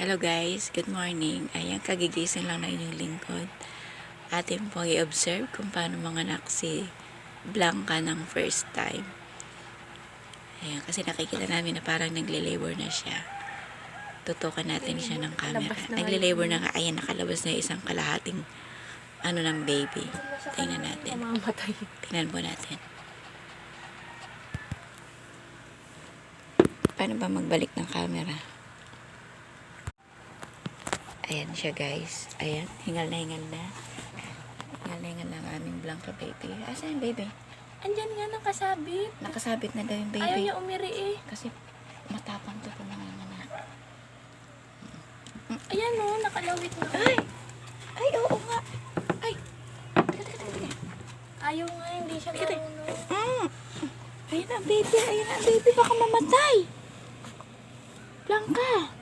Hello guys, good morning. Ayan, kagigising lang na inyong lingkod. Atin pong i-observe kung paano manganak si Blanca ng first time. Ayan, kasi nakikita namin na parang nagle-labor na siya. Tutukan natin siya ng camera. Nagle-labor na nga. Ayan, nakalabas na isang kalahating ng baby. Tingnan natin. Tingnan po natin. Paano ba magbalik ng camera? Ayan siya guys. Ayan, hingal na hingal na. Hingal na hingal na ang aming Blanca baby. Asan yung baby? Andyan nga nakasabit. Nakasabit na daw yung baby. Ayaw niya umiri eh. Kasi matapang to kung nanganganak. Ayan o, nakalawit na. Ay! Ay, oo nga. Ay! Teka. Ayaw nga, hindi siya marunong. Ayan ang baby. Ayan ang baby. Baka mamatay. Blanca!